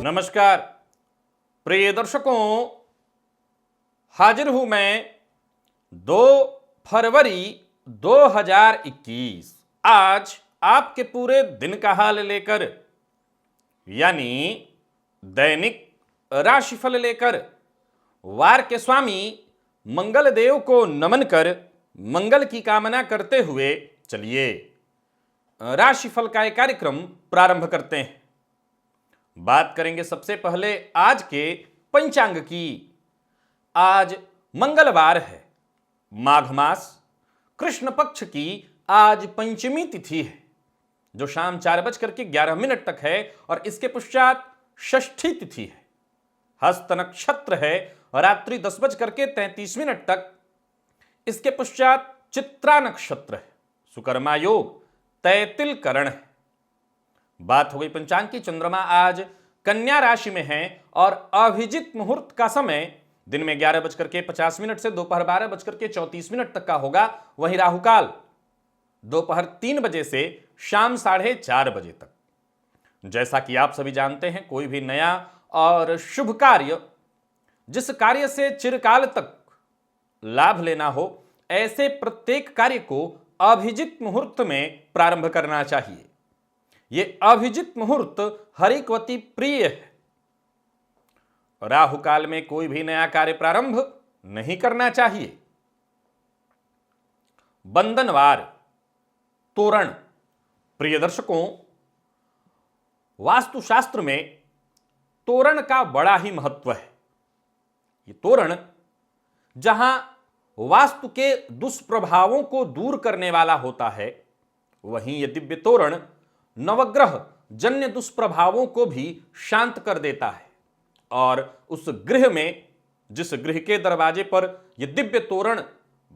नमस्कार प्रिय दर्शकों, हाजिर हूं मैं 2 फरवरी 2021 आज आपके पूरे दिन का हाल लेकर, यानी दैनिक राशिफल लेकर वार के स्वामी मंगल देव को नमन कर मंगल की कामना करते हुए चलिए राशिफल का एक कार्यक्रम प्रारंभ करते हैं। बात करेंगे सबसे पहले आज के पंचांग की। आज मंगलवार है, माघ मास, कृष्ण पक्ष की आज पंचमी तिथि है जो शाम 4:11 तक है और इसके पश्चात षष्ठी तिथि है। हस्त नक्षत्र है रात्रि 10:33 तक, इसके पश्चात चित्रा नक्षत्र है। सुकर्मा योग, तैतिल करण है। बात हो गई पंचांग की। चंद्रमा आज कन्या राशि में है और अभिजित मुहूर्त का समय दिन में 11:50 से दोपहर 12:34 तक का होगा। वहीं राहुकाल दोपहर 3 बजे से शाम 4:30 बजे तक। जैसा कि आप सभी जानते हैं, कोई भी नया और शुभ कार्य, जिस कार्य से चिरकाल तक लाभ लेना हो, ऐसे प्रत्येक कार्य को अभिजित मुहूर्त में प्रारंभ करना चाहिए। यह अभिजित मुहूर्त हरिकवती प्रिय है। राहु काल में कोई भी नया कार्य प्रारंभ नहीं करना चाहिए। बंधनवार, तोरण। प्रिय दर्शकों, वास्तुशास्त्र में तोरण का बड़ा ही महत्व है। ये तोरण जहां वास्तु के दुष्प्रभावों को दूर करने वाला होता है, वहीं यह दिव्य तोरण नवग्रह जन्य दुष्प्रभावों को भी शांत कर देता है और उस गृह में, जिस गृह के दरवाजे पर यह दिव्य तोरण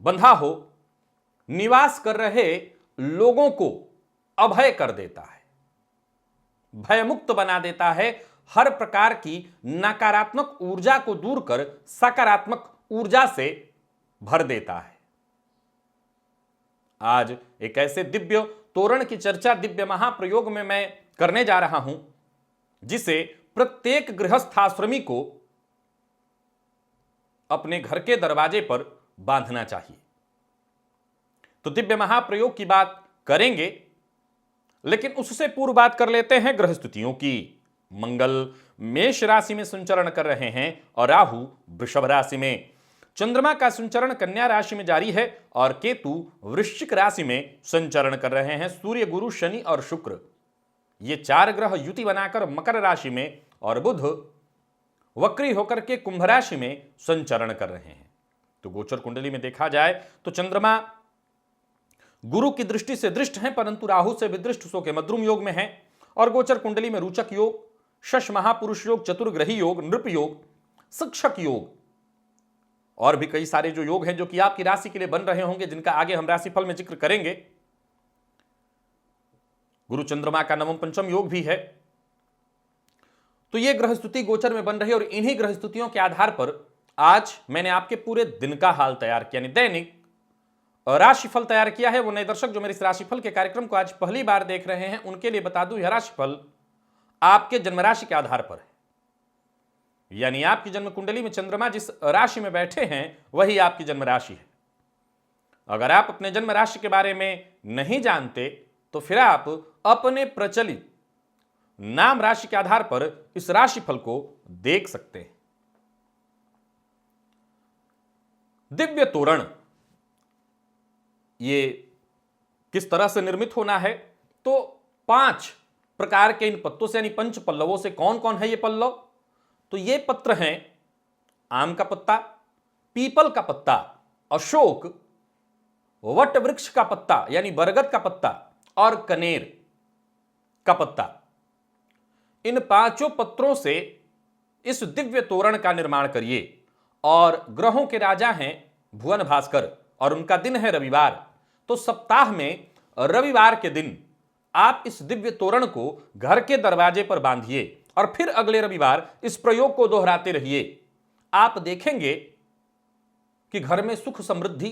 बंधा हो, निवास कर रहे लोगों को अभय कर देता है, भयमुक्त बना देता है। हर प्रकार की नकारात्मक ऊर्जा को दूर कर सकारात्मक ऊर्जा से भर देता है। आज एक ऐसे दिव्य तोरण की चर्चा दिव्य महाप्रयोग में मैं करने जा रहा हूं, जिसे प्रत्येक गृहस्थाश्रमी को अपने घर के दरवाजे पर बांधना चाहिए। तो दिव्य महाप्रयोग की बात करेंगे, लेकिन उससे पूर्व बात कर लेते हैं ग्रह स्थितियों की। मंगल मेष राशि में संचरण कर रहे हैं और राहु वृषभ राशि में। चंद्रमा का संचरण कन्या राशि में जारी है और केतु वृश्चिक राशि में संचरण कर रहे हैं। सूर्य, गुरु, शनि और शुक्र, ये 4 ग्रह युति बनाकर मकर राशि में और बुध वक्री होकर के कुंभ राशि में संचरण कर रहे हैं। तो गोचर कुंडली में देखा जाए तो चंद्रमा गुरु की दृष्टि से दृष्ट हैं, परंतु राहु से विदृष्ट सो के मद्रुम योग में है। और गोचर कुंडली में रोचक योग, शश महापुरुष योग, चतुर्ग्रही योग, नृप योग, शिक्षक योग और भी कई सारे जो योग हैं जो कि आपकी राशि के लिए बन रहे होंगे, जिनका आगे हम राशिफल में जिक्र करेंगे। गुरु चंद्रमा का नवम पंचम योग भी है। तो ये ग्रह स्तुति गोचर में बन रही है और इन्हीं ग्रह स्तुतियों के आधार पर आज मैंने आपके पूरे दिन का हाल तैयार किया, यानी दैनिक राशिफल तैयार किया है। वो नए दर्शक जो मेरे इस राशिफल के कार्यक्रम को आज पहली बार देख रहे हैं, उनके लिए बता दूं, यह राशिफल आपके जन्म राशि के आधार पर है। यानी आपकी जन्म कुंडली में चंद्रमा जिस राशि में बैठे हैं वही आपकी जन्म राशि है। अगर आप अपने जन्म राशि के बारे में नहीं जानते तो फिर आप अपने प्रचलित नाम राशि के आधार पर इस राशिफल को देख सकते हैं। दिव्य तोरण ये किस तरह से निर्मित होना है? तो 5 प्रकार के इन पत्तों से, यानी 5 पल्लवों से। कौन कौन है ये पल्लव? तो ये पत्र हैं आम का पत्ता, पीपल का पत्ता, अशोक, वट वृक्ष का पत्ता यानी बरगद का पत्ता और कनेर का पत्ता। इन 5 पत्रों से इस दिव्य तोरण का निर्माण करिए। और ग्रहों के राजा हैं भुवन भास्कर और उनका दिन है रविवार। तो सप्ताह में रविवार के दिन आप इस दिव्य तोरण को घर के दरवाजे पर बांधिए और फिर अगले रविवार इस प्रयोग को दोहराते रहिए। आप देखेंगे कि घर में सुख समृद्धि,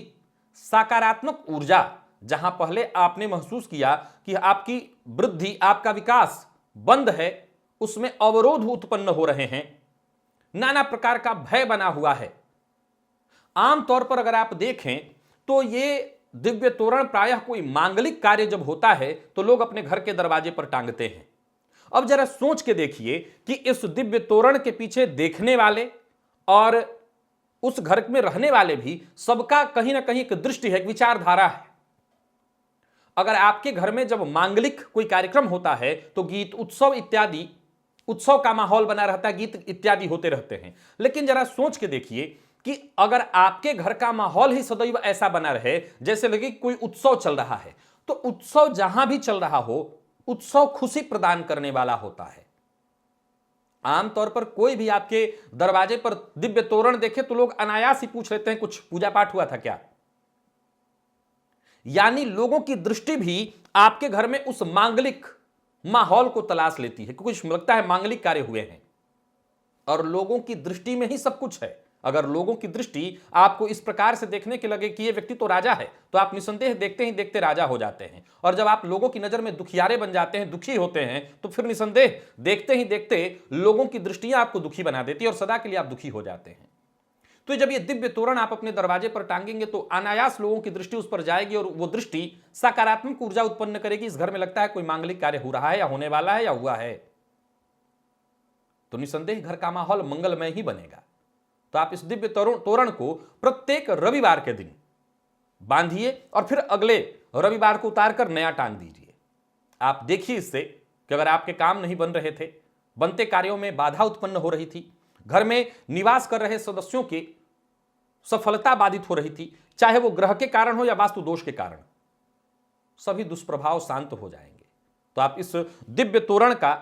सकारात्मक ऊर्जा, जहां पहले आपने महसूस किया कि आपकी वृद्धि, आपका विकास बंद है, उसमें अवरोध उत्पन्न हो रहे हैं, नाना प्रकार का भय बना हुआ है। आमतौर पर अगर आप देखें तो ये दिव्य तोरण प्रायः कोई मांगलिक कार्य जब होता है तो लोग अपने घर के दरवाजे पर टांगते हैं। अब जरा सोच के देखिए कि इस दिव्य तोरण के पीछे देखने वाले और उस घर में रहने वाले भी सबका कहीं ना कहीं एक दृष्टि है, एक विचारधारा है। अगर आपके घर में जब मांगलिक कोई कार्यक्रम होता है तो गीत उत्सव इत्यादि, उत्सव का माहौल बना रहता है, गीत इत्यादि होते रहते हैं। लेकिन जरा सोच के देखिए कि अगर आपके घर का माहौल ही सदैव ऐसा बना रहे जैसे लगे कोई उत्सव चल रहा है, तो उत्सव जहां भी चल रहा हो, उत्सव खुशी प्रदान करने वाला होता है। आमतौर पर कोई भी आपके दरवाजे पर दिव्य तोरण देखे तो लोग अनायास ही पूछ लेते हैं कुछ पूजा पाठ हुआ था क्या। यानी लोगों की दृष्टि भी आपके घर में उस मांगलिक माहौल को तलाश लेती है, क्योंकि लगता है मांगलिक कार्य हुए हैं। और लोगों की दृष्टि में ही सब कुछ है। अगर लोगों की दृष्टि आपको इस प्रकार से देखने के लगे कि ये व्यक्ति तो राजा है, तो आप निसंदेह देखते ही देखते राजा हो जाते हैं। और जब आप लोगों की नजर में दुखियारे बन जाते हैं, दुखी होते हैं, तो फिर निसंदेह देखते ही देखते लोगों की दृष्टियां आपको दुखी बना देती है और सदा के लिए आप दुखी हो जाते हैं। तो जब ये दिव्य तोरण आप अपने दरवाजे पर टांगेंगे तो अनायास लोगों की दृष्टि उस पर जाएगी और वो दृष्टि सकारात्मक ऊर्जा उत्पन्न करेगी। इस घर में लगता है कोई मांगलिक कार्य हो रहा है या होने वाला है या हुआ है, तो निसंदेह घर का माहौल मंगलमय ही बनेगा। तो आप इस दिव्य तोरण को प्रत्येक रविवार के दिन बांधिए और फिर अगले रविवार को उतारकर नया टांग दीजिए। आप देखिए इससे कि अगर आपके काम नहीं बन रहे थे, बनते कार्यों में बाधा उत्पन्न हो रही थी, घर में निवास कर रहे सदस्यों की सफलता बाधित हो रही थी, चाहे वो ग्रह के कारण हो या वास्तु दोष के कारण, सभी दुष्प्रभाव शांत हो जाएंगे। तो आप इस दिव्य तोरण का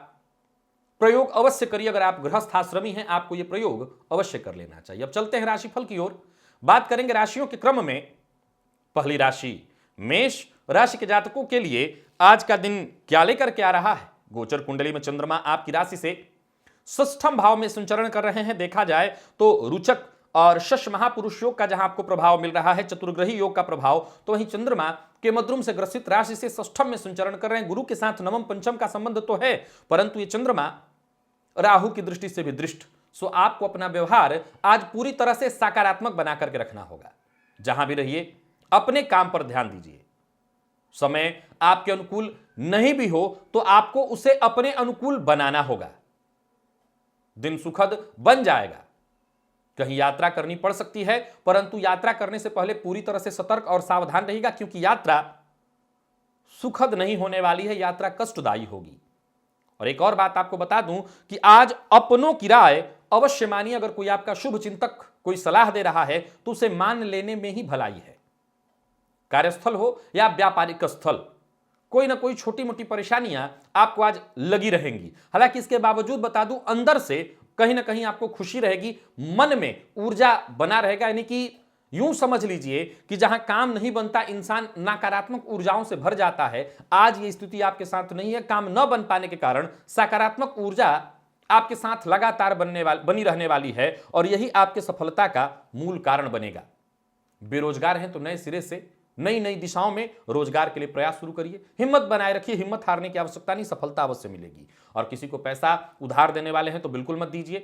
प्रयोग अवश्य करिए। अगर आप गृहस्थाश्रमी हैं, आपको यह प्रयोग अवश्य कर लेना चाहिए। अब चलते हैं राशिफल की ओर, बात करेंगे राशियों के क्रम में। पहली राशि मेष राशि के जातकों के लिए आज का दिन क्या लेकर के आ रहा है। गोचर कुंडली में चंद्रमा आपकी राशि से षष्ठम भाव में संचरण कर रहे हैं। देखा जाए तो रुचक और शश महापुरुष योग का जहां आपको प्रभाव मिल रहा है, चतुर्ग्रही योग का प्रभाव, तो वहीं चंद्रमा के मद्रुम से ग्रसित राशि से षष्ठम में संचरण कर रहे हैं। गुरु के साथ नवम पंचम का संबंध तो है, परंतु ये चंद्रमा राहु की दृष्टि से भी दृष्ट। सो आपको अपना व्यवहार आज पूरी तरह से सकारात्मक बना करके रखना होगा। जहां भी रहिए अपने काम पर ध्यान दीजिए। समय आपके अनुकूल नहीं भी हो तो आपको उसे अपने अनुकूल बनाना होगा। दिन सुखद बन जाएगा। कहीं यात्रा करनी पड़ सकती है, परंतु यात्रा करने से पहले पूरी तरह से सतर्क और सावधान रहिएगा, क्योंकि यात्रा सुखद नहीं होने वाली है, यात्रा कष्टदायी होगी। और एक और बात आपको बता दूं कि आज अपनों की राय अवश्य मानिए। अगर कोई आपका शुभ चिंतक कोई सलाह दे रहा है तो उसे मान लेने में ही भलाई है। कार्यस्थल हो या व्यापारिक स्थल, कोई ना कोई छोटी मोटी परेशानियां आपको आज लगी रहेंगी। हालांकि इसके बावजूद बता दूं, अंदर से कहीं ना कहीं आपको खुशी रहेगी, मन में ऊर्जा बना रहेगा। यानी कि यूं समझ लीजिए कि जहां काम नहीं बनता, इंसान नकारात्मक ऊर्जाओं से भर जाता है। आज ये स्थिति आपके साथ नहीं है। काम न बन पाने के कारण सकारात्मक ऊर्जा आपके साथ लगातार बनी रहने वाली है और यही आपके सफलता का मूल कारण बनेगा। बेरोजगार हैं तो नए सिरे से नई नई दिशाओं में रोजगार के लिए प्रयास शुरू करिए। हिम्मत बनाए रखिए, हिम्मत हारने की आवश्यकता नहीं, सफलता अवश्य मिलेगी। और किसी को पैसा उधार देने वाले हैं तो बिल्कुल मत दीजिए।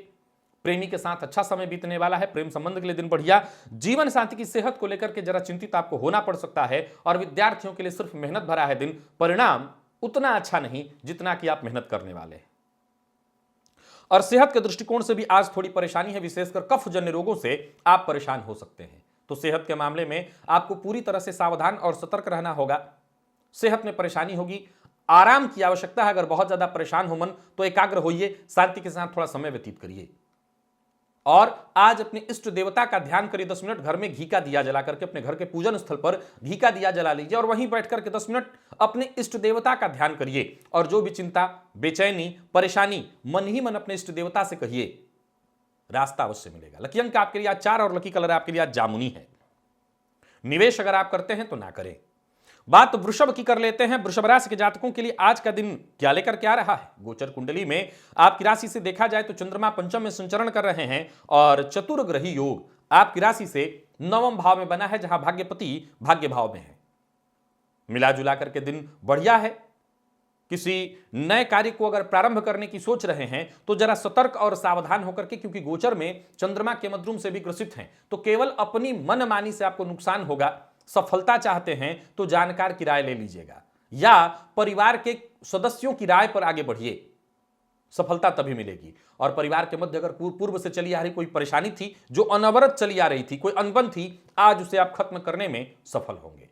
प्रेमी के साथ अच्छा समय बीतने वाला है, प्रेम संबंध के लिए दिन बढ़िया। जीवन साथी की सेहत को लेकर के जरा चिंतित आपको होना पड़ सकता है। और विद्यार्थियों के लिए सिर्फ मेहनत भरा है दिन, परिणाम उतना अच्छा नहीं जितना कि आप मेहनत करने वाले हैं। और सेहत के दृष्टिकोण से भी आज थोड़ी परेशानी है, विशेषकर कफजन्य रोगों से आप परेशान हो सकते हैं। तो सेहत के मामले में आपको पूरी तरह से सावधान और सतर्क रहना होगा। सेहत में परेशानी होगी, आराम की आवश्यकता है। अगर बहुत ज्यादा परेशान हो मन तो एकाग्र होइए, शांति के साथ थोड़ा समय व्यतीत करिए। और आज अपने इष्ट देवता का ध्यान करिए। 10 मिनट घर में घी का दिया जला करके अपने घर के पूजन स्थल पर घी का दिया जला लीजिए और वहीं बैठ करके 10 मिनट अपने इष्ट देवता का ध्यान करिए। और जो भी चिंता, बेचैनी, परेशानी मन ही मन अपने इष्ट देवता से कहिए, रास्ता अवश्य मिलेगा। लकी अंक आपके लिए आज 4 और लकी कलर आपके लिए आज जामुनी है। निवेश अगर आप करते हैं तो ना करें। बात वृषभ की कर लेते हैं। वृषभ राशि के जातकों के लिए आज का दिन क्या लेकर के आ रहा है। गोचर कुंडली में आपकी राशि से देखा जाए तो चंद्रमा पंचम में संचरण कर रहे हैं और चतुर्ग्रही योग आपकी राशि से नवम भाव में बना है, जहां भाग्यपति भाग्य भाव में है। मिला जुला करके दिन बढ़िया है। किसी नए कार्य को अगर प्रारंभ करने की सोच रहे हैं तो जरा सतर्क और सावधान होकर के, क्योंकि गोचर में चंद्रमा के मद्रुम से भी ग्रसित हैं, तो केवल अपनी मनमानी से आपको नुकसान होगा। सफलता चाहते हैं तो जानकार की राय ले लीजिएगा या परिवार के सदस्यों की राय पर आगे बढ़िए, सफलता तभी मिलेगी। और परिवार के मध्य अगर पूर्व से चली आ रही कोई परेशानी थी, जो अनवरत चली आ रही थी, कोई अनबन थी, आज उसे आप खत्म करने में सफल होंगे।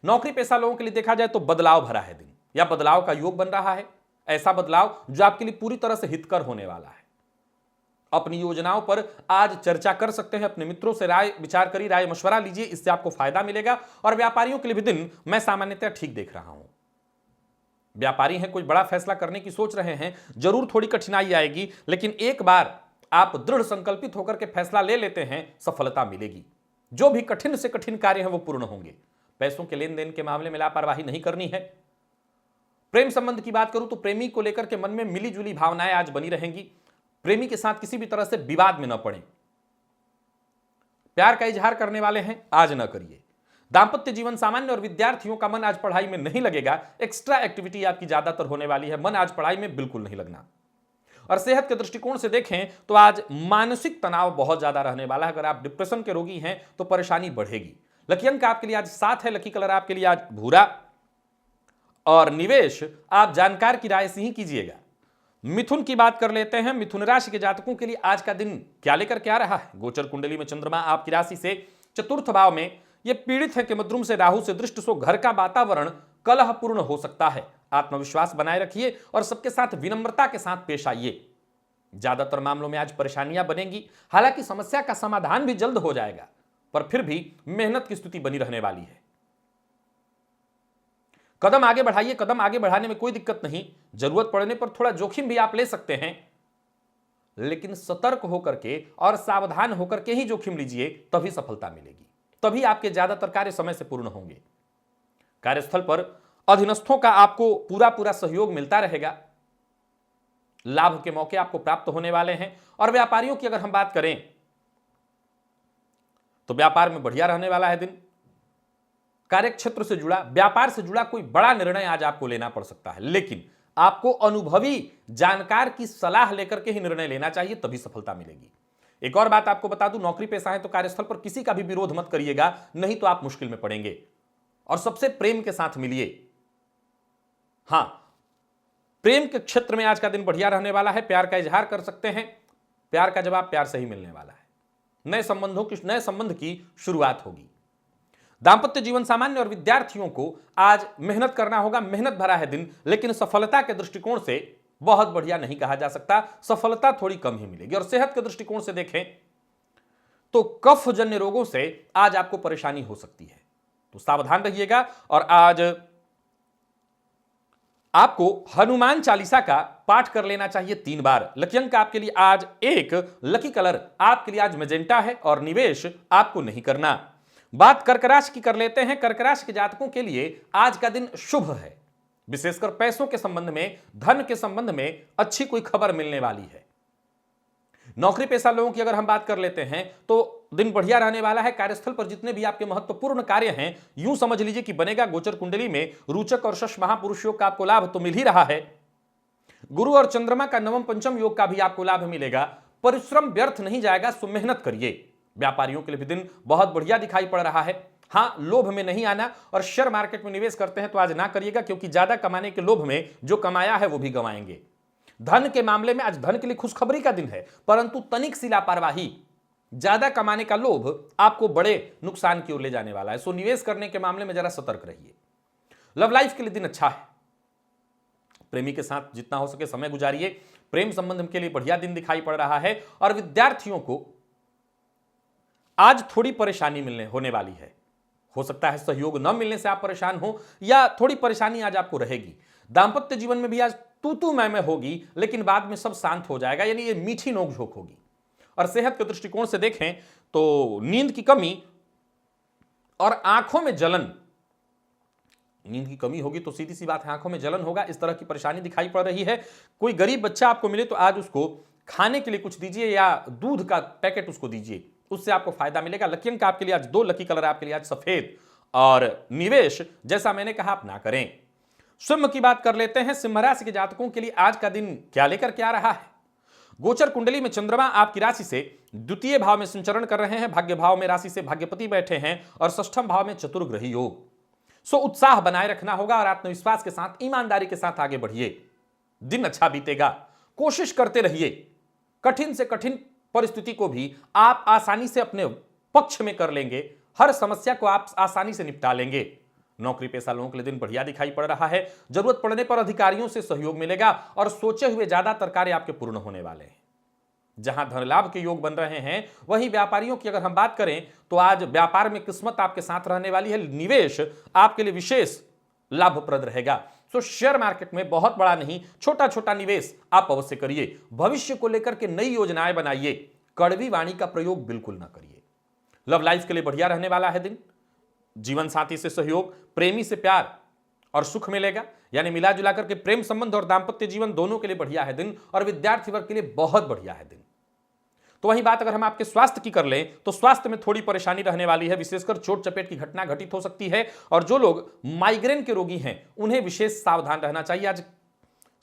नौकरी पेशा लोगों के लिए देखा जाए तो बदलाव भरा है दिन, या बदलाव का योग बन रहा है, ऐसा बदलाव जो आपके लिए पूरी तरह से हितकर होने वाला है। अपनी योजनाओं पर आज चर्चा कर सकते हैं, अपने मित्रों से राय विचार करिए, राय मशवरा लीजिए, इससे आपको फायदा मिलेगा। और व्यापारियों के लिए भी दिन मैं सामान्यतः ठीक देख रहा हूं। व्यापारी हैं, कोई बड़ा फैसला करने की सोच रहे हैं, जरूर थोड़ी कठिनाई आएगी, लेकिन एक बार आप दृढ़ संकल्पित होकर के फैसला ले लेते हैं, सफलता मिलेगी। जो भी कठिन से कठिन कार्य है वो पूर्ण होंगे। पैसों के लेन देन के मामले में लापरवाही नहीं करनी है। प्रेम संबंध की बात करूं तो प्रेमी को लेकर के मन में मिली जुली भावनाएं आज बनी रहेंगी। प्रेमी के साथ किसी भी तरह से विवाद में न पड़े। प्यार का इजहार करने वाले हैं, आज न करिए। दांपत्य जीवन सामान्य और विद्यार्थियों का मन आज पढ़ाई में नहीं लगेगा। एक्स्ट्रा एक्टिविटी आपकी ज्यादातर होने वाली है, मन आज पढ़ाई में बिल्कुल नहीं लगना। और सेहत के दृष्टिकोण से देखें तो आज मानसिक तनाव बहुत ज्यादा रहने वाला है। अगर आप डिप्रेशन के रोगी हैं तो परेशानी बढ़ेगी। लकी अंक आपके लिए आज 7 है, लकी कलर आपके लिए आज भूरा। और निवेश आप जानकार की राय से ही कीजिएगा। मिथुन की बात कर लेते हैं। मिथुन राशि के जातकों के लिए आज का दिन क्या लेकर के आ रहा है? गोचर कुंडली में चंद्रमा आपकी राशि से चतुर्थ भाव में, यह पीड़ित है कि मद्रुम से राहु से दृष्ट, सो घर का वातावरण कलहपूर्ण हो सकता है। आत्मविश्वास बनाए रखिए और सबके साथ विनम्रता के साथ पेश आइए। ज्यादातर मामलों में आज परेशानियां बनेंगी, हालांकि समस्या का समाधान भी जल्द हो जाएगा, पर फिर भी मेहनत की स्थिति बनी रहने वाली है। कदम आगे बढ़ाइए, कदम आगे बढ़ाने में कोई दिक्कत नहीं। जरूरत पड़ने पर थोड़ा जोखिम भी आप ले सकते हैं, लेकिन सतर्क होकर के और सावधान होकर के ही जोखिम लीजिए, तभी सफलता मिलेगी, तभी आपके ज्यादातर कार्य समय से पूर्ण होंगे। कार्यस्थल पर अधीनस्थों का आपको पूरा सहयोग मिलता रहेगा। लाभ के मौके आपको प्राप्त होने वाले हैं। और व्यापारियों की अगर हम बात करें तो व्यापार में बढ़िया रहने वाला है दिन। कार्यक्षेत्र से जुड़ा, व्यापार से जुड़ा कोई बड़ा निर्णय आज आपको लेना पड़ सकता है, लेकिन आपको अनुभवी जानकार की सलाह लेकर के ही निर्णय लेना चाहिए, तभी सफलता मिलेगी। एक और बात आपको बता दूं, नौकरी पेशा है तो कार्यस्थल पर किसी का भी विरोध मत करिएगा, नहीं तो आप मुश्किल में पड़ेंगे। और सबसे प्रेम के साथ मिलिए। हां, प्रेम के क्षेत्र में आज का दिन बढ़िया रहने वाला है। प्यार का इजहार कर सकते हैं, प्यार का जवाब प्यार से ही मिलने वाला है। नए संबंध की शुरुआत होगी। दांपत्य जीवन सामान्य और विद्यार्थियों को आज मेहनत करना होगा। मेहनत भरा है दिन, लेकिन सफलता के दृष्टिकोण से बहुत बढ़िया नहीं कहा जा सकता, सफलता थोड़ी कम ही मिलेगी। और सेहत के दृष्टिकोण से देखें तो कफ जन्य रोगों से आज आपको परेशानी हो सकती है, तो सावधान रहिएगा। और आज आपको हनुमान चालीसा का पाठ कर लेना चाहिए 3 बार। लकी अंक आपके लिए आज 1, लकी कलर आपके लिए आज मैजेंटा है और निवेश आपको नहीं करना। बात कर्क राशि की कर लेते हैं। कर्क राशि के जातकों के लिए आज का दिन शुभ है, विशेषकर पैसों के संबंध में, धन के संबंध में अच्छी कोई खबर मिलने वाली है। नौकरी पेशा लोगों की अगर हम बात कर लेते हैं तो दिन बढ़िया रहने वाला है। कार्यस्थल पर जितने भी आपके महत्वपूर्ण कार्य हैं, यूं समझ लीजिए कि बनेगा। गोचर कुंडली में रोचक और शश महापुरुष योग का आपको लाभ तो मिल ही रहा है। गुरु और चंद्रमा का नवम पंचम योग का भी आपको लाभ मिलेगा। परिश्रम व्यर्थ नहीं जाएगा, सो मेहनत करिए। व्यापारियों के लिए भी दिन बहुत बढ़िया दिखाई पड़ रहा है। हां, लोभ में नहीं आना। और शेयर मार्केट में निवेश करते हैं तो आज ना करिएगा, क्योंकि ज्यादा कमाने के लोभ में जो कमाया है वो भी गंवाएंगे। धन के मामले में आज धन के लिए खुशखबरी का दिन है, परंतु तनिक सी लापरवाही, ज्यादा कमाने का लोभ आपको बड़े नुकसान की ओर ले जाने वाला है। सो निवेश करने के मामले में जरा सतर्क रहिए। लव लाइफ के लिए दिन अच्छा है। प्रेमी के साथ जितना हो सके समय गुजारिए। प्रेम संबंध के लिए बढ़िया दिन दिखाई पड़ रहा है। और विद्यार्थियों को आज थोड़ी परेशानी होने वाली है। हो सकता है सहयोग न मिलने से आप परेशान हो, या थोड़ी परेशानी आज आपको रहेगी। दांपत्य जीवन में भी आज तू मैं होगी, लेकिन बाद में सब शांत हो जाएगा, यानी ये मीठी नोकझोंक होगी। और सेहत के दृष्टिकोण से देखें तो नींद की कमी और आंखों में जलन, नींद की कमी होगी तो सीधी सी बात है आंखों में जलन होगा, इस तरह की परेशानी दिखाई पड़ रही है। कोई गरीब बच्चा आपको मिले तो आज उसको खाने के लिए कुछ दीजिए या दूध का पैकेट उसको दीजिए, उससे आपको फायदा मिलेगा। लकी अंक आपके लिए आज 2, लकी कलर आपके लिए आज सफेद। और निवेश जैसा मैंने कहा आप ना करें। सिंह की बात कर लेते हैं। सिंह राशि के जातकों के लिए आज का दिन क्या लेकर के आ रहा है? गोचर कुंडली में चंद्रमा आपकी राशि से द्वितीय भाव में संचरण कर रहे हैं, भाग्य भाव में राशि से भाग्यपति बैठे हैं और षष्ठम भाव में चतुर्ग्रही योग। सो उत्साह बनाए रखना होगा और आत्मविश्वास के साथ, ईमानदारी के साथ आगे बढ़िए। दिन अच्छा बीतेगा, कोशिश करते रहिए। कठिन से कठिन परिस्थिति को भी आप आसानी से अपने पक्ष में कर लेंगे, हर समस्या को आप आसानी से निपटा लेंगे। नौकरी पेशा लोगों के लिए दिन बढ़िया दिखाई पड़ रहा है। जरूरत पड़ने पर अधिकारियों से सहयोग मिलेगा और सोचे हुए ज्यादातर कार्य आपके पूर्ण होने वाले हैं। जहां धन लाभ के योग बन रहे हैं, वहीं व्यापारियों की अगर हम बात करें तो आज व्यापार में किस्मत आपके साथ रहने वाली है। निवेश आपके लिए विशेष लाभप्रद रहेगा। सो शेयर मार्केट में बहुत बड़ा नहीं, छोटा छोटा निवेश आप अवश्य करिए। भविष्य को लेकर के नई योजनाएं बनाइए। कड़वी वाणी का प्रयोग बिल्कुल ना करिए। लव लाइफ के लिए बढ़िया रहने वाला है दिन। जीवन साथी से सहयोग, प्रेमी से प्यार और सुख मिलेगा, यानी मिला जुला करके प्रेम संबंध और दाम्पत्य जीवन दोनों के लिए बढ़िया है दिन। और विद्यार्थी वर्ग के लिए बहुत बढ़िया है दिन। तो वही बात अगर हम आपके स्वास्थ्य की कर लें तो स्वास्थ्य में थोड़ी परेशानी रहने वाली है, विशेषकर चोट चपेट की घटना घटित हो सकती है। और जो लोग माइग्रेन के रोगी हैं उन्हें विशेष सावधान रहना चाहिए। आज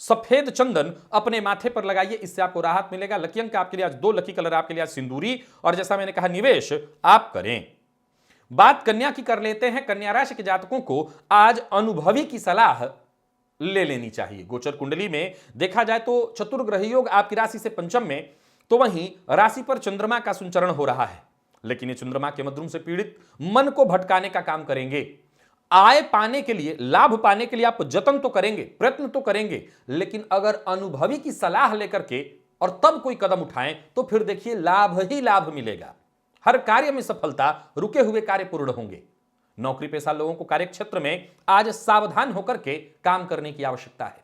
सफेद चंदन अपने माथे पर लगाइए, इससे आपको राहत मिलेगा। लकी अंक आपके लिए आज 2, लकी कलर आपके लिए आज सिंदूरी। और जैसा मैंने कहा, निवेश आप करें। बात कन्या की कर लेते हैं। कन्या राशि के जातकों को आज अनुभवी की सलाह ले लेनी चाहिए। गोचर कुंडली में देखा जाए तो चतुर्ग्रही योग आपकी राशि से पंचम में, तो वहीं राशि पर चंद्रमा का संचरण हो रहा है। लेकिन ये चंद्रमा के मद्रुम से पीड़ित मन को भटकाने का काम करेंगे। आय पाने के लिए, लाभ पाने के लिए आप जतन तो करेंगे, प्रयत्न तो करेंगे, लेकिन अगर अनुभवी की सलाह लेकर के और तब कोई कदम उठाएं तो फिर देखिए लाभ ही लाभ मिलेगा। हर कार्य में सफलता, रुके हुए कार्य पूर्ण होंगे। नौकरी पेशा लोगों को कार्य क्षेत्र में आज सावधान होकर के काम करने की आवश्यकता है।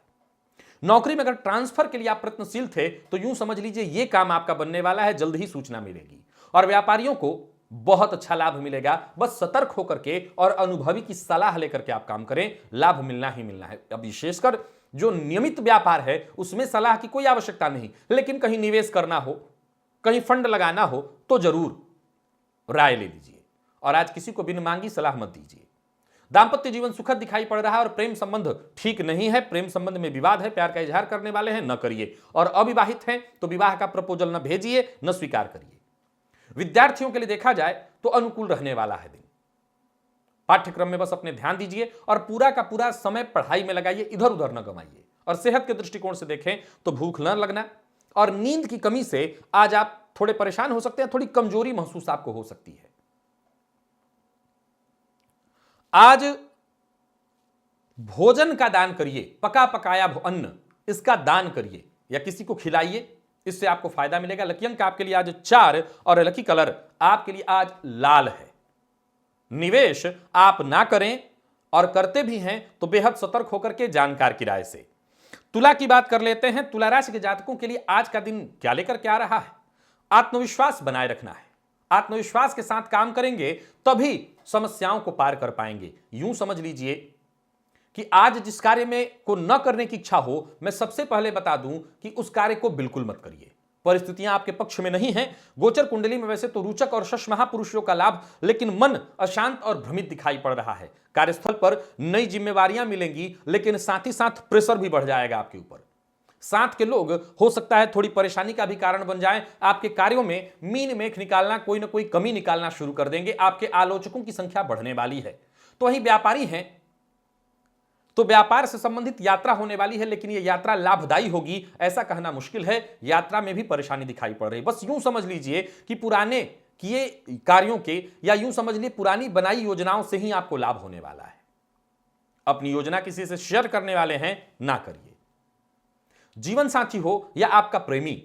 नौकरी में अगर ट्रांसफर के लिए आप प्रयत्नशील थे तो यूं समझ लीजिए यह काम आपका बनने वाला है, जल्द ही सूचना मिलेगी। और व्यापारियों को बहुत अच्छा लाभ मिलेगा। बस सतर्क होकर के और अनुभवी की सलाह लेकर के आप काम करें, लाभ मिलना ही मिलना है। अब विशेषकर जो नियमित व्यापार है उसमें सलाह की कोई आवश्यकता नहीं, लेकिन कहीं निवेश करना हो, कहीं फंड लगाना हो तो जरूर राय ले लीजिए। और आज किसी को बिन मांगी सलाह मत दीजिए। दांपत्य जीवन सुखद दिखाई पड़ रहा है और प्रेम संबंध ठीक नहीं है। प्रेम संबंध में विवाद है, प्यार का इजहार करने वाले हैं, न करिए। और अविवाहित हैं तो विवाह का प्रपोजल न भेजिए, न स्वीकार करिए। विद्यार्थियों के लिए देखा जाए तो अनुकूल रहने वाला है दिन। पाठ्यक्रम में बस अपने ध्यान दीजिए और पूरा का पूरा समय पढ़ाई में लगाइए, इधर उधर न गंवाइए। और सेहत के दृष्टिकोण से देखें तो भूख न लगना और नींद की कमी से आज आप थोड़े परेशान हो सकते हैं, थोड़ी कमजोरी महसूस आपको हो सकती है। आज भोजन का दान करिए, पका पकाया अन्न, इसका दान करिए या किसी को खिलाइए, इससे आपको फायदा मिलेगा। लकी अंक आपके लिए आज 4 और लकी कलर आपके लिए आज लाल है। निवेश आप ना करें और करते भी हैं तो बेहद सतर्क होकर के जानकार की राय से। तुला की बात कर लेते हैं। तुला राशि के जातकों के लिए आज का दिन क्या लेकर के आ रहा है? आत्मविश्वास बनाए रखना है। आत्मविश्वास के साथ काम करेंगे तभी समस्याओं को पार कर पाएंगे। यूं समझ लीजिए कि आज जिस कार्य में को न करने की इच्छा हो, मैं सबसे पहले बता दूं कि उस कार्य को बिल्कुल मत करिए। परिस्थितियां आपके पक्ष में नहीं हैं। गोचर कुंडली में वैसे तो रुचक और शश महापुरुषों का लाभ, लेकिन मन अशांत और भ्रमित दिखाई पड़ रहा है। कार्यस्थल पर नई जिम्मेवारियां मिलेंगी, लेकिन साथ ही साथ प्रेशर भी बढ़ जाएगा आपके ऊपर। साथ के लोग हो सकता है थोड़ी परेशानी का भी कारण बन जाएं। आपके कार्यों में मीन मेख निकालना, कोई ना कोई कमी निकालना शुरू कर देंगे। आपके आलोचकों की संख्या बढ़ने वाली है। तो वही व्यापारी हैं तो व्यापार से संबंधित यात्रा होने वाली है, लेकिन यह यात्रा लाभदायी होगी ऐसा कहना मुश्किल है। यात्रा में भी परेशानी दिखाई पड़ रही है। बस यूं समझ लीजिए कि पुराने किए कार्यों के, या यूं समझ लीजिए पुरानी बनाई योजनाओं से ही आपको लाभ होने वाला है। अपनी योजना किसी से शेयर करने वाले हैं, ना करिए। जीवन साथी हो या आपका प्रेमी,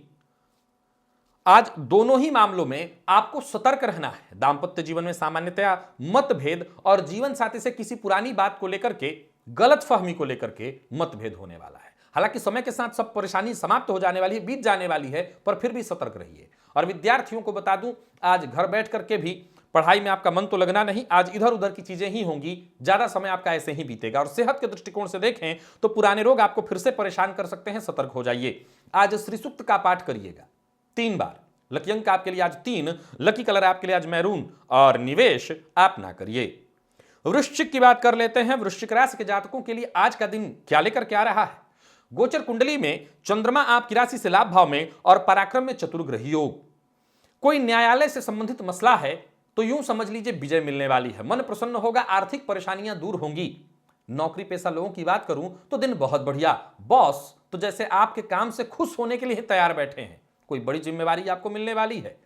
आज दोनों ही मामलों में आपको सतर्क रहना है। दांपत्य जीवन में सामान्यतया मतभेद और जीवन साथी से किसी पुरानी बात को लेकर के, गलतफहमी को लेकर के मतभेद होने वाला है। हालांकि समय के साथ सब परेशानी समाप्त हो जाने वाली है, बीत जाने वाली है, पर फिर भी सतर्क रहिए। और विद्यार्थियों को बता दूं, आज घर बैठ करके भी पढ़ाई में आपका मन तो लगना नहीं। आज इधर उधर की चीजें ही होंगी, ज्यादा समय आपका ऐसे ही बीतेगा। और सेहत के दृष्टिकोण से देखें तो पुराने रोग आपको फिर से परेशान कर सकते हैं, सतर्क हो जाइए। आज श्री सूक्त का पाठ करिएगा 3 बार। लकी अंक आपके लिए आज 3, लकी कलर आपके लिए आज मैरून और निवेश आप ना करिए। वृश्चिक की बात कर लेते हैं। वृश्चिक राशि के जातकों के लिए आज का दिन क्या लेकर के आ रहा है? गोचर कुंडली में चंद्रमा आपकी राशि से लाभ भाव में और पराक्रम में चतुर्ग्रही योग। कोई न्यायालय से संबंधित मसला है तो यूं समझ लीजिए विजय मिलने वाली है, मन प्रसन्न होगा, आर्थिक परेशानियां दूर होंगी। नौकरी पेशा लोगों की बात करूं तो दिन बहुत बढ़िया। बॉस तो जैसे आपके काम से खुश होने के लिए तैयार बैठे हैं। कोई बड़ी जिम्मेवारी आपको मिलने वाली है।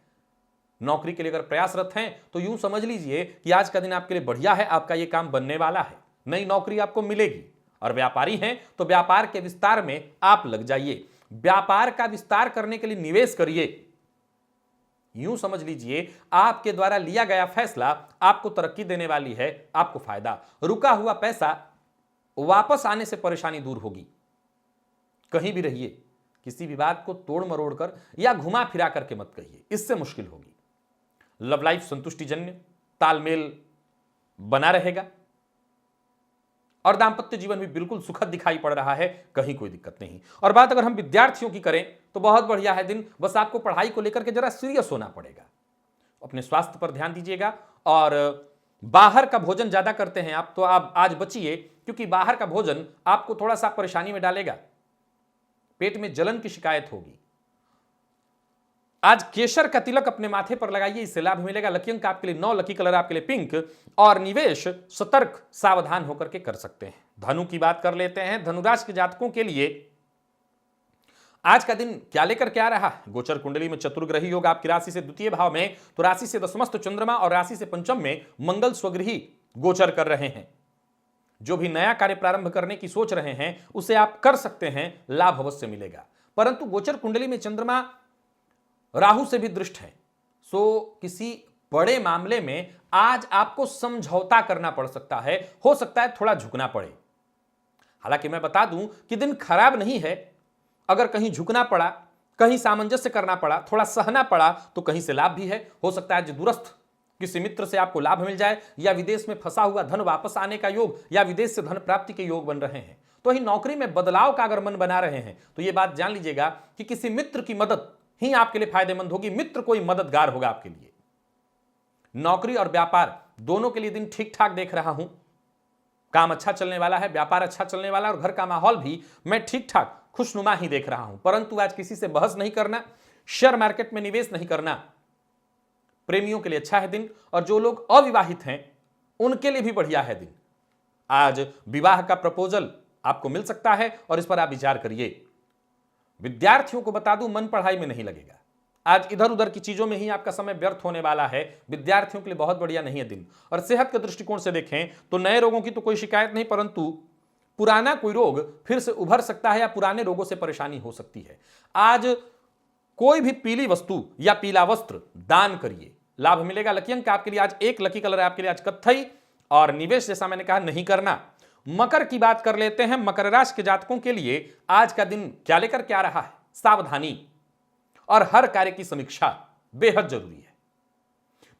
नौकरी के लिए अगर प्रयासरत हैं तो यूं समझ लीजिए कि आज का दिन आपके लिए बढ़िया है, आपका यह काम बनने वाला है, नई नौकरी आपको मिलेगी। और व्यापारी हैं तो व्यापार के विस्तार में आप लग जाइए, व्यापार का विस्तार करने के लिए निवेश करिए। यूं समझ लीजिए आपके द्वारा लिया गया फैसला आपको तरक्की देने वाली है, आपको फायदा। रुका हुआ पैसा वापस आने से परेशानी दूर होगी। कहीं भी रहिए, किसी भी बात को तोड़ मरोड़ कर या घुमा फिरा करके मत कहिए, इससे मुश्किल होगी। लव लाइफ संतुष्टिजन्य, तालमेल बना रहेगा और दांपत्य जीवन भी बिल्कुल सुखद दिखाई पड़ रहा है, कहीं कोई दिक्कत नहीं। और बात अगर हम विद्यार्थियों की करें तो बहुत बढ़िया है दिन, बस आपको पढ़ाई को लेकर के जरा सीरियस होना पड़ेगा। अपने स्वास्थ्य पर ध्यान दीजिएगा और बाहर का भोजन ज्यादा करते हैं आप तो आप आज बचिए, क्योंकि बाहर का भोजन आपको थोड़ा सा परेशानी में डालेगा, पेट में जलन की शिकायत होगी। आज केसर का तिलक अपने माथे पर लगाइए, इससे लाभ मिलेगा। लकी अंक आपके लिए 9, लकी कलर आपके लिए पिंक और निवेश सतर्क सावधान होकर के कर सकते हैं। धनु की बात कर लेते हैं। धनुराशि के जातकों के लिए आज का दिन क्या लेकर के आ रहा है? गोचर कुंडली में चतुर्ग्रही योग आपकी राशि से द्वितीय भाव में, तो राशि से दशमस्थ चंद्रमा और राशि से पंचम में मंगल स्वगृही गोचर कर रहे हैं। जो भी नया कार्य प्रारंभ करने की सोच रहे हैं उसे आप कर सकते हैं, लाभ अवश्य मिलेगा। परंतु गोचर कुंडली में चंद्रमा राहु से भी दृष्ट है, सो किसी बड़े मामले में आज आपको समझौता करना पड़ सकता है, हो सकता है थोड़ा झुकना पड़े। हालांकि मैं बता दूं कि दिन खराब नहीं है। अगर कहीं झुकना पड़ा, कहीं सामंजस्य करना पड़ा, थोड़ा सहना पड़ा तो कहीं से लाभ भी है। हो सकता है जो दूरस्थ किसी मित्र से आपको लाभ मिल जाए, या विदेश में फंसा हुआ धन वापस आने का योग, या विदेश से धन प्राप्ति के योग बन रहे हैं। तो ही नौकरी में बदलाव का अगर मन बना रहे हैं तो यह बात जान लीजिएगा कि किसी मित्र की मदद ही आपके लिए फायदेमंद होगी। मित्र कोई मददगार होगा आपके लिए। नौकरी और व्यापार दोनों के लिए दिन ठीक ठाक देख रहा हूं। काम अच्छा चलने वाला है, व्यापार अच्छा चलने वाला है और घर का माहौल भी मैं ठीक ठाक खुशनुमा ही देख रहा हूं। परंतु आज किसी से बहस नहीं करना, शेयर मार्केट में निवेश नहीं करना। प्रेमियों के लिए अच्छा है दिन, और जो लोग अविवाहित हैं उनके लिए भी बढ़िया है दिन। आज विवाह का प्रपोजल आपको मिल सकता है और इस पर आप विचार करिए। विद्यार्थियों को बता दूं, मन पढ़ाई में नहीं लगेगा। आज इधर उधर की चीजों में ही आपका समय व्यर्थ होने वाला है। विद्यार्थियों के लिए बहुत बढ़िया नहीं है दिन। और सेहत के दृष्टिकोण से देखें तो नए रोगों की तो कोई शिकायत नहीं, परंतु पुराना कोई रोग फिर से उभर सकता है या पुराने रोगों से परेशानी हो सकती है। आज कोई भी पीली वस्तु या पीला वस्त्र दान करिए, लाभ मिलेगा। लकी अंक आपके लिए आज 1, लकी कलर आपके लिए आज कत्थई और निवेश जैसा मैंने कहा नहीं करना। मकर की बात कर लेते हैं। मकर राशि के जातकों के लिए आज का दिन क्या लेकर के आ रहा है? सावधानी और हर कार्य की समीक्षा बेहद जरूरी है।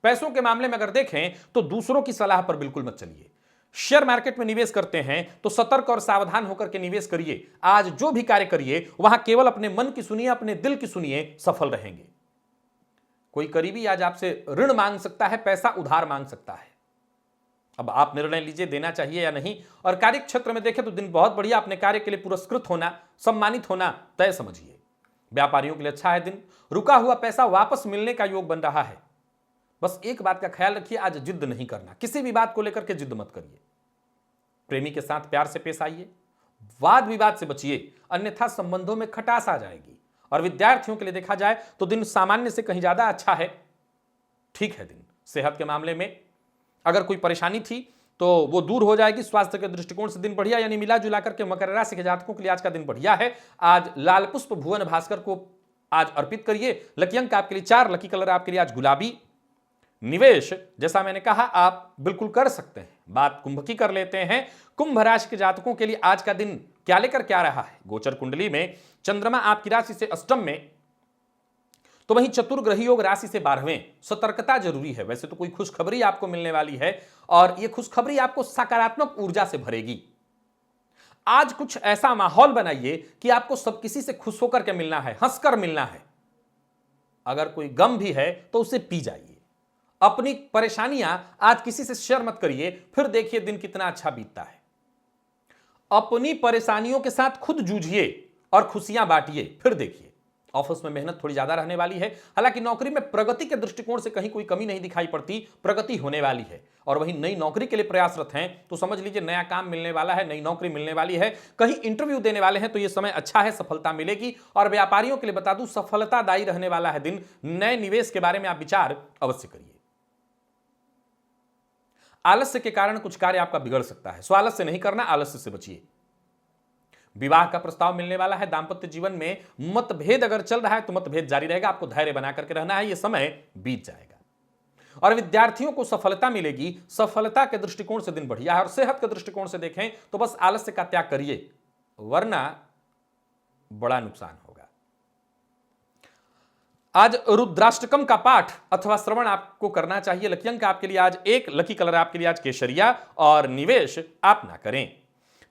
पैसों के मामले में अगर देखें तो दूसरों की सलाह पर बिल्कुल मत चलिए। शेयर मार्केट में निवेश करते हैं तो सतर्क और सावधान होकर के निवेश करिए। आज जो भी कार्य करिए वहां केवल अपने मन की सुनिए, अपने दिल की सुनिए, सफल रहेंगे। कोई करीबी आज आपसे ऋण मांग सकता है, पैसा उधार मांग सकता है। अब आप निर्णय लीजिए देना चाहिए या नहीं। और कार्य क्षेत्र में देखें तो दिन बहुत बढ़िया, अपने कार्य के लिए पुरस्कृत होना, सम्मानित होना तय समझिए। व्यापारियों के लिए अच्छा है दिन। रुका हुआ पैसा वापस मिलने का योग बन रहा है। बस एक बात का ख्याल रखिए, आज जिद नहीं करना, किसी भी बात को लेकर के जिद मत करिए। प्रेमी के साथ प्यार से पेश आइए, वाद विवाद से बचिए, अन्यथा संबंधों में खटास आ जाएगी। और विद्यार्थियों के लिए देखा जाए तो दिन सामान्य से कहीं ज्यादा अच्छा है, ठीक है दिन। सेहत के मामले में अगर कोई परेशानी थी तो वो दूर हो जाएगी। स्वास्थ्य के दृष्टिकोण से दिन बढ़िया, यानी मिला जुला करके मकर राशि के जातकों के लिए आज का दिन बढ़िया है। आज लाल पुष्प भुवन भास्कर को आज अर्पित करिए। लकी अंक आपके लिए 4, लकी कलर आपके लिए आज गुलाबी। निवेश जैसा मैंने कहा आप बिल्कुल कर सकते हैं। बात कुंभ की कर लेते हैं। कुंभ राशि के जातकों के लिए आज का दिन क्या लेकर क्या रहा है? गोचर कुंडली में चंद्रमा आपकी राशि से अष्टम में, तो वहीं चतुर्ग्रही योग राशि से 12वें। सतर्कता जरूरी है। वैसे तो कोई खुशखबरी आपको मिलने वाली है और यह खुशखबरी आपको सकारात्मक ऊर्जा से भरेगी। आज कुछ ऐसा माहौल बनाइए कि आपको सब किसी से खुश होकर के मिलना है, हंसकर मिलना है। अगर कोई गम भी है तो उसे पी जाइए। अपनी परेशानियां आज किसी से शेयर मत करिए, फिर देखिए दिन कितना अच्छा बीतता है। अपनी परेशानियों के साथ खुद जूझिए और खुशियां बांटिए, फिर देखिए ऑफिस में मेहनत थोड़ी ज्यादा रहने वाली है। हालांकि नौकरी में प्रगति के दृष्टिकोण से कहीं कोई कमी नहीं दिखाई पड़ती, प्रगति होने वाली है। और वहीं नई नौकरी के लिए प्रयासरत हैं तो समझ लीजिए नया काम मिलने वाला है, नई नौकरी मिलने वाली है। कहीं इंटरव्यू देने वाले हैं तो यह समय अच्छा है, सफलता मिलेगी। और व्यापारियों के लिए बता दूं, सफलतादायी रहने वाला है दिन। नए निवेश के बारे में आप विचार अवश्य करिए। आलस्य के कारण कुछ कार्य आपका बिगड़ सकता है, सो आलस्य नहीं करना, आलस्य से बचिए। विवाह का प्रस्ताव मिलने वाला है। दांपत्य जीवन में मतभेद अगर चल रहा है तो मतभेद जारी रहेगा, आपको धैर्य बना करके रहना है, यह समय बीत जाएगा। और विद्यार्थियों को सफलता मिलेगी। सफलता के दृष्टिकोण से दिन बढ़िया है। और सेहत के दृष्टिकोण से देखें तो बस आलस्य का त्याग करिए, वरना बड़ा नुकसान होगा। आज रुद्राष्टकम का पाठ अथवा श्रवण आपको करना चाहिए। लकी अंक आपके लिए आज 1, लकी कलर आपके लिए आज केसरिया, और निवेश आप ना करें।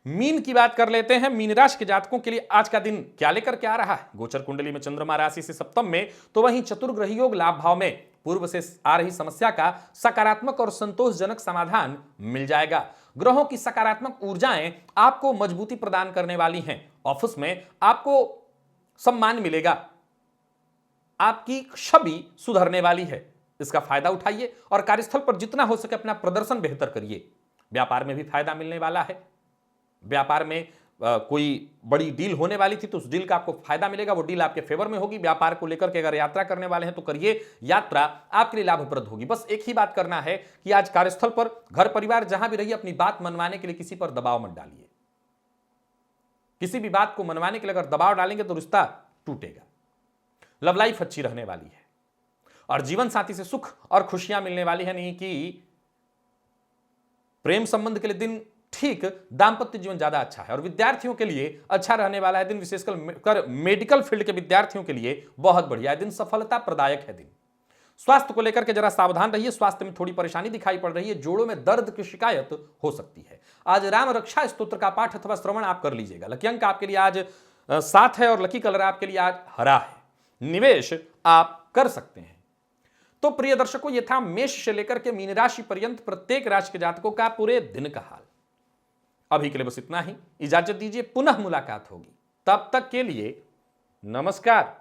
मीन की बात कर लेते हैं। मीन राशि के जातकों के लिए आज का दिन क्या लेकर के आ रहा है? गोचर कुंडली में चंद्रमा राशि से सप्तम में, तो वहीं चतुर्ग्रह योग लाभ भाव में पूर्व से आ रही समस्या का सकारात्मक और संतोषजनक समाधान मिल जाएगा। ग्रहों की सकारात्मक ऊर्जाएं आपको मजबूती प्रदान करने वाली हैं। ऑफिस में आपको सम्मान मिलेगा, आपकी छवि सुधरने वाली है, इसका फायदा उठाइए। और कार्यस्थल पर जितना हो सके अपना प्रदर्शन बेहतर करिए। व्यापार में भी फायदा मिलने वाला है। व्यापार में कोई बड़ी डील होने वाली थी तो उस डील का आपको फायदा मिलेगा, वो डील आपके फेवर में होगी। व्यापार को लेकर के अगर यात्रा करने वाले हैं तो करिए, यात्रा आपके लिए लाभप्रद होगी। बस एक ही बात करना है कि आज कार्यस्थल पर, घर परिवार जहां भी रहिए, अपनी बात मनवाने के लिए किसी पर दबाव मत डालिए। किसी भी बात को मनवाने के लिए अगर दबाव डालेंगे तो रिश्ता टूटेगा। लव लाइफ अच्छी रहने वाली है और जीवन साथी से सुख और खुशियां मिलने वाली है। नहीं कि प्रेम संबंध के लिए दिन ठीक, दांपत्य जीवन ज्यादा अच्छा है। और विद्यार्थियों के लिए अच्छा रहने वाला है दिन, विशेषकर मेडिकल फील्ड के विद्यार्थियों के लिए बहुत बढ़िया है दिन, सफलता प्रदायक है दिन। स्वास्थ्य को लेकर के जरा सावधान रहिए, स्वास्थ्य में थोड़ी परेशानी दिखाई पड़ रही है, जोड़ों में दर्द की शिकायत हो सकती है। आज राम रक्षा स्तोत्र का पाठ अथवा श्रवण आप कर लीजिएगा। लकी अंक आपके लिए आज 7 है और लकी कलर आपके लिए आज हरा है। निवेश आप कर सकते हैं। तो प्रिय दर्शकों, यह था मेष से लेकर के मीन राशि पर्यंत प्रत्येक राशि के जातकों का पूरे दिन का हाल। अभी के लिए बस इतना ही, इजाजत दीजिए, पुनः मुलाकात होगी। तब तक के लिए नमस्कार।